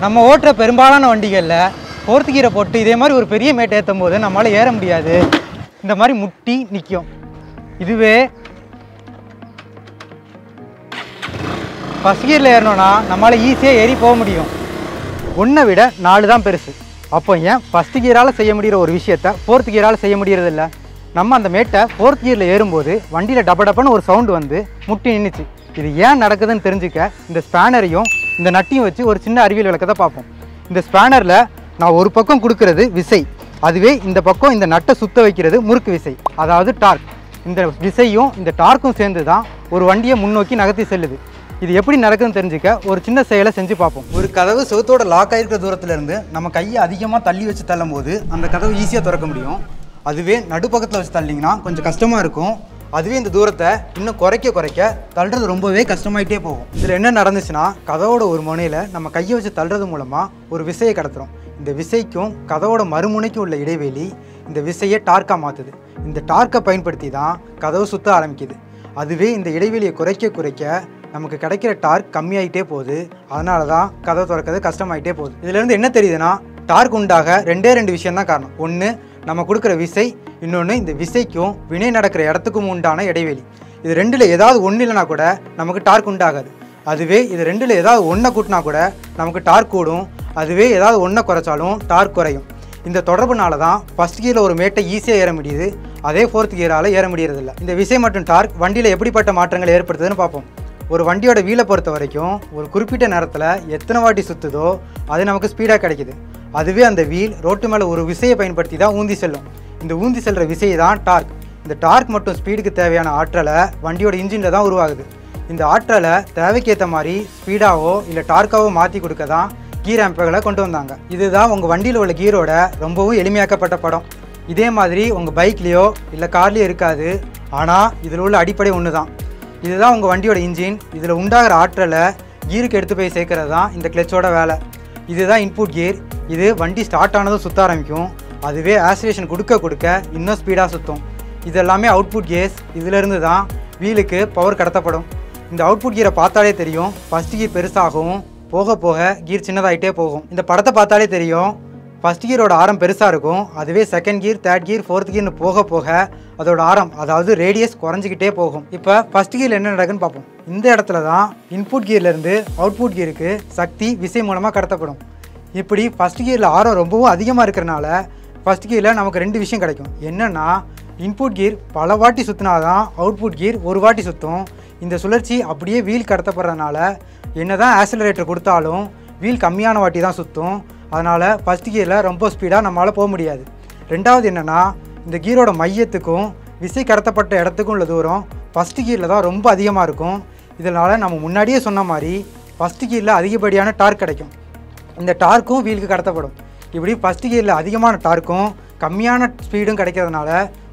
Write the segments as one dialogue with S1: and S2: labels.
S1: நம்ம ஓட்டுற பெரும்பாலான வண்டிகளில் ஃபோர்த் கியரை போட்டு இதே மாதிரி ஒரு பெரிய மேட்டை ஏற்றும் போது நம்மளால் ஏற முடியாது. இந்த மாதிரி முட்டி நிற்கும். இதுவே ஃபஸ்ட் கியரில் ஏறணும்னா நம்மளால் ஈஸியாக ஏறி போக முடியும். 1 விட 4 தான் பெருசு. அப்போ ஏன் ஃபஸ்ட் கியரால் செய்ய முடிகிற ஒரு விஷயத்தை ஃபோர்த் கியரால் செய்ய முடியறதில்ல? நம்ம அந்த மேட்டை ஃபோர்த் கியரில் ஏறும்போது வண்டியில் டபடப்பன்னு ஒரு சவுண்டு வந்து முட்டி நின்றுச்சு. இது ஏன் நடக்குதுன்னு தெரிஞ்சுக்க இந்த ஸ்பேனரையும் இந்த நட்டையும் வச்சு ஒரு சின்ன அறிவியல் விளக்கத்தை பார்ப்போம். இந்த ஸ்பேனரில் நான் ஒரு பக்கம் கொடுக்கறது விசை, அதுவே இந்த பக்கம் இந்த நட்டை சுத்த வைக்கிறது முறுக்கு விசை, அதாவது டார்க். இந்த விசையும் இந்த டார்க்கும் சேர்ந்து தான் ஒரு வண்டியை முன்னோக்கி நகர்த்தி செல்லுது. இது எப்படி நடக்குதுன்னு தெரிஞ்சுக்க ஒரு சின்ன செயலை செஞ்சு பார்ப்போம். ஒரு கதவு செவுத்தோட லாக் ஆகிருக்கிற தூரத்துலேருந்து நம்ம கையை அதிகமாக தள்ளி வச்சு தள்ளும் போது அந்த கதவு ஈஸியாக திறக்க முடியும். அதுவே நடுப்பக்கத்தில் வச்சு தள்ளிங்கன்னா கொஞ்சம் கஷ்டமாக இருக்கும். அதுவே இந்த தூரத்தை இன்னும் குறைக்க தள்ளுறது ரொம்பவே கஷ்டமாயிட்டே போகும். இதில் என்ன நடந்துச்சுன்னா, கதவோட ஒரு முனையில் நம்ம கையை வச்சு தள்ளுறது மூலமாக ஒரு விசையை கடத்துகிறோம். இந்த விசைக்கும் கதவோட மறுமுனைக்கும் உள்ள இடைவெளி இந்த விசையை டார்க்காக மாற்றுது. இந்த டார்க்கை பயன்படுத்தி தான் கதவு சுற்ற ஆரம்பிக்குது. அதுவே இந்த இடைவெளியை குறைக்க நமக்கு கிடைக்கிற டார்க் கம்மியாகிட்டே போகுது. அதனால தான் கதவை திறக்கிறது கஷ்டமாயிட்டே போகுது. இதுலேருந்து என்ன தெரியுதுன்னா, டார்க் உண்டாக 2 விஷயம் தான் காரணம். ஒன்று நம்ம கொடுக்குற விசை, இன்னொன்று இந்த விசைக்கும் வினை நடக்கிற இடத்துக்கும் உண்டான இடைவெளி. இது 2ல் ஏதாவது ஒன்று இல்லைனா கூட நமக்கு டார்க் உண்டாகாது. அதுவே இது 2ல் ஏதாவது ஒன்றை கூட்டினா கூட நமக்கு டார்க் கூடும். அதுவே ஏதாவது ஒன்றை குறைச்சாலும் டார்க் குறையும். இந்த தொடர்புனால தான் ஃபஸ்ட் கியரில் ஒரு மேட்டை ஈஸியாக ஏற முடியுது, அதே ஃபோர்த் கியரால் ஏற முடியறதில்ல. இந்த விசை மற்றும் டார்க் வண்டியில் எப்படிப்பட்ட மாற்றங்கள் ஏற்படுத்துதுன்னு பார்ப்போம். ஒரு வண்டியோட வீலை பொறுத்த வரைக்கும் ஒரு குறிப்பிட்ட நேரத்தில் எத்தனை வாட்டி சுற்றுதோ அது நமக்கு ஸ்பீடாக கிடைக்கிது. அதுவே அந்த வீல் ரோட்டு மேலே ஒரு விசையை பயன்படுத்தி தான் ஊந்தி செல்லும். இந்த ஊந்தி செல்கிற விசை தான் டார்க். இந்த டார்க் மற்றும் ஸ்பீடுக்கு தேவையான ஆற்றலை வண்டியோட இன்ஜினில் தான் உருவாகுது. இந்த ஆற்றலை தேவைக்கேற்ற மாதிரி ஸ்பீடாவோ இல்லை டார்க்காவோ மாற்றி கொடுக்க தான் கீர் ஆம்புகளை கொண்டு வந்தாங்க. இதுதான் உங்கள் வண்டியில் உள்ள கீரோட ரொம்பவும் எளிமையாக்கப்பட்ட படம். இதே மாதிரி உங்கள் பைக்லேயோ இல்லை கார்லேயோ இருக்காது. ஆனால் இதில் உள்ள அடிப்படை ஒன்று தான். இதுதான் உங்கள் வண்டியோட இன்ஜின். இதில் உண்டாகிற ஆற்றலை கீருக்கு எடுத்து போய் சேர்க்கறது தான் இந்த கிளச்சோட வேலை. இதுதான் இன்புட் கியர். இது வண்டி ஸ்டார்ட் ஆனதும் சுற்ற ஆரம்பிக்கும். அதுவே ஆக்சிலேஷன் கொடுக்க இன்னும் ஸ்பீடாக சுற்றும். இதெல்லாமே அவுட்புட் கியர்ஸ். இதிலிருந்து தான் வீலுக்கு பவர் கடத்தப்படும். இந்த அவுட்புட் கியரை பார்த்தாலே தெரியும், ஃபஸ்ட் கியர் பெருசாகவும் போக கீர் சின்னதாகிட்டே போகும். இந்த படத்தை பார்த்தாலே தெரியும், ஃபஸ்ட் கியரோட ஆரம் பெருசாக இருக்கும். அதுவே second gear, third gear, fourth கியர்னு போக அதோட ஆரம், அதாவது ரேடியஸ் குறைஞ்சிக்கிட்டே போகும். இப்போ ஃபஸ்ட் கியரில் என்ன நடக்குன்னு பார்ப்போம். இந்த இடத்துல தான் இன்புட் கியர்லேருந்து அவுட்புட் கியருக்கு சக்தி விசை மூலமாக கடத்தப்படும். இப்படி ஃபஸ்ட் கியரில் ஆரம் ரொம்பவும் அதிகமாக இருக்கிறனால ஃபஸ்ட் கியரில் நமக்கு 2 விஷயம் கிடைக்கும். என்னென்னா, இன்புட் கியர் பல வாட்டி சுற்றினா தான் அவுட்புட் கியர் ஒரு வாட்டி சுற்றும். இந்த சுழற்சி அப்படியே வீல் கடத்தப்படுறதுனால என்ன தான் ஆக்சிலரேட்டர் கொடுத்தாலும் வீல் கம்மியான வாட்டி தான் சுற்றும். அதனால் ஃபஸ்ட் கியரில் ரொம்ப ஸ்பீடாக நம்மளால் போக முடியாது. ரெண்டாவது என்னென்னா, இந்த கீரோட மையத்துக்கும் விசை கடத்தப்பட்ட இடத்துக்கும் உள்ள தூரம் ஃபஸ்ட் கியரில் தான் ரொம்ப அதிகமாக இருக்கும். இதனால் நம்ம முன்னாடியே சொன்ன மாதிரி ஃபஸ்ட் கியரில் அதிகப்படியான டார்க் கிடைக்கும். இந்த டார்க்கும் வீலுக்கு கடத்தப்படும். இப்படி ஃபஸ்ட் கியரில் அதிகமான டார்க்கும் கம்மியான ஸ்பீடும் கிடைக்கிறதுனால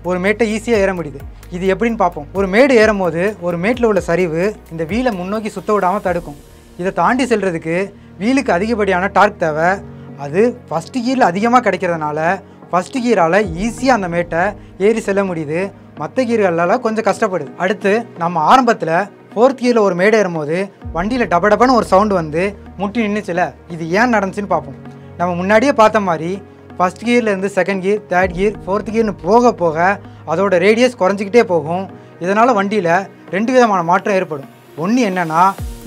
S1: ஒரு மேட்டை ஈஸியாக ஏற முடியுது. இது எப்படின்னு பார்ப்போம். ஒரு மேடு ஏறும் போது ஒரு மேட்டில் உள்ள சரிவு இந்த வீலை முன்னோக்கி சுத்த விடாமல் தடுக்கும். இதை தாண்டி செல்றதுக்கு வீலுக்கு அதிகப்படியான டார்க் தேவை. அது ஃபஸ்ட் கியரில் அதிகமாக கிடைக்கிறதுனால ஃபஸ்ட் கியரால் ஈஸியாக அந்த மேட்டை ஏறி செல்ல முடியுது. மற்ற கியர்களால் கொஞ்சம் கஷ்டப்படுது. அடுத்து நம்ம ஆரம்பத்தில் ஃபோர்த் கியரில் ஒரு மேடு ஏறும்போது வண்டியில் டபடபன்னு ஒரு சவுண்டு வந்து முட்டி நின்றுச்சுல, இது ஏன் நடந்துச்சுன்னு பார்ப்போம். நம்ம முன்னாடியே பார்த்த மாதிரி ஃபஸ்ட் கியர்லேருந்து second gear, third gear, fourth கியர்னு போக அதோட ரேடியஸ் குறைஞ்சிக்கிட்டே போகும். இதனால் வண்டியில் 2 விதமான மாற்றம் ஏற்படும். ஒன்று என்னென்னா,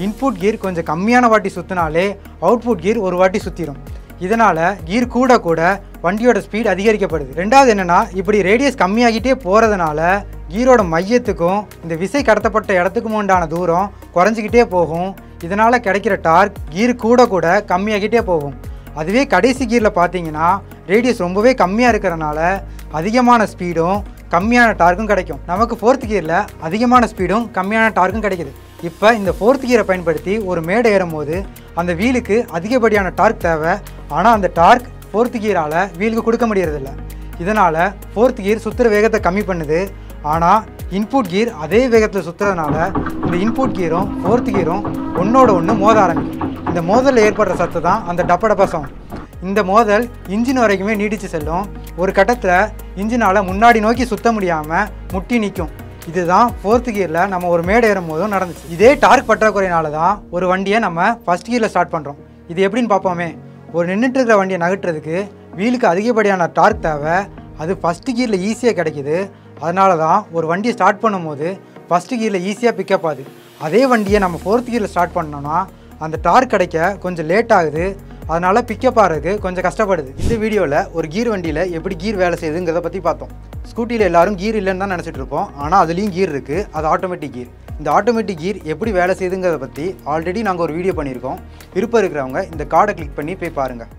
S1: இன்புட் கியர் கொஞ்சம் கம்மியான வாட்டி சுற்றினாலே அவுட்புட் கியர் ஒரு வாட்டி சுற்றிடும். இதனால் கீர் கூட வண்டியோட ஸ்பீட் அதிகரிக்கப்படுது. ரெண்டாவது என்னென்னா, இப்படி ரேடியஸ் கம்மியாகிட்டே போகிறதுனால கீரோட மையத்துக்கும் இந்த விசை கடத்தப்பட்ட இடத்துக்கும் உண்டான தூரம் குறைஞ்சிக்கிட்டே போகும். இதனால் கிடைக்கிற டார்க் கீர் கூட கம்மியாகிட்டே போகும். அதுவே கடைசி கீரில் பார்த்தீங்கன்னா ரேடியஸ் ரொம்பவே கம்மியாக இருக்கிறனால அதிகமான ஸ்பீடும் கம்மியான டார்க்கும் கிடைக்கும். நமக்கு ஃபோர்த் கியரில் அதிகமான ஸ்பீடும் கம்மியான டார்க்கும் கிடைக்குது. இப்போ இந்த ஃபோர்த் கியரை பயன்படுத்தி ஒரு மேடை ஏறும்போது அந்த வீலுக்கு அதிகப்படியான டார்க் தேவை. ஆனால் அந்த டார்க் ஃபோர்த் கியரால் வீலுக்கு கொடுக்க முடியறதில்ல. இதனால் ஃபோர்த் கியர் சுற்றுற வேகத்தை கம்மி பண்ணுது. ஆனால் இன்புட் கியர் அதே வேகத்தில் சுற்றுறதுனால இந்த இன்புட் கியரும் ஃபோர்த் கியரும் ஒன்றோட ஒன்று மோத ஆரம்பிக்கும். இந்த மோதலில் ஏற்படுற சத்தம் தான் அந்த டப்ப சவுண்ட். இந்த மோதல் இன்ஜின் வரைக்குமே நீடித்து செல்லும். ஒரு கட்டத்தில் இன்ஜினால் முன்னாடி நோக்கி சுற்ற முடியாமல் முட்டி நிற்கும். இதுதான் ஃபோர்த் கியரில் நம்ம ஒரு மேடை ஏறும் போதும் நடந்துச்சு. இதே டார்க் பற்றாக்குறையினால தான் ஒரு வண்டியை நம்ம ஃபஸ்ட் கியரில் ஸ்டார்ட் பண்ணுறோம். இது எப்படின்னு பார்ப்போமே. ஒரு நின்றுட்டு இருக்கிற வண்டியை நகட்டுறதுக்கு வீலுக்கு அதிகப்படியான டார்க் தேவை. அது ஃபஸ்ட்டு கியரில் ஈஸியாக கிடைக்கிது. அதனால தான் ஒரு வண்டியை ஸ்டார்ட் பண்ணும்போது ஃபஸ்ட்டு கியரில் ஈஸியாக பிக்கப் ஆகுது. அதே வண்டியை நம்ம 4th கியரில் ஸ்டார்ட் பண்ணோன்னா அந்த டார்க் கிடைக்க கொஞ்சம் லேட் ஆகுது. அதனால் பிக்கப் ஆகிறதுக்கு கொஞ்சம் கஷ்டப்படுது. இந்த வீடியோவில் ஒரு கீர் வண்டியில் எப்படி கீர் வேலை செய்யுதுங்கிறத பற்றி பார்த்தோம். ஸ்கூட்டியில் எல்லோரும் கீர் இல்லைன்னு தான் நினச்சிட்டு இருப்போம். ஆனால் அதுலேயும் கீர் இருக்குது. அது ஆட்டோமேட்டிக் கீர். இந்த ஆட்டோமேட்டிக் கீர் எப்படி வேலை செய்யுதுங்கிறத பற்றி ஆல்ரெடி நாங்கள் ஒரு வீடியோ பண்ணியிருக்கோம். விருப்பம் இருக்கிறவங்க இந்த கார்டை கிளிக் பண்ணி போய் பாருங்கள்.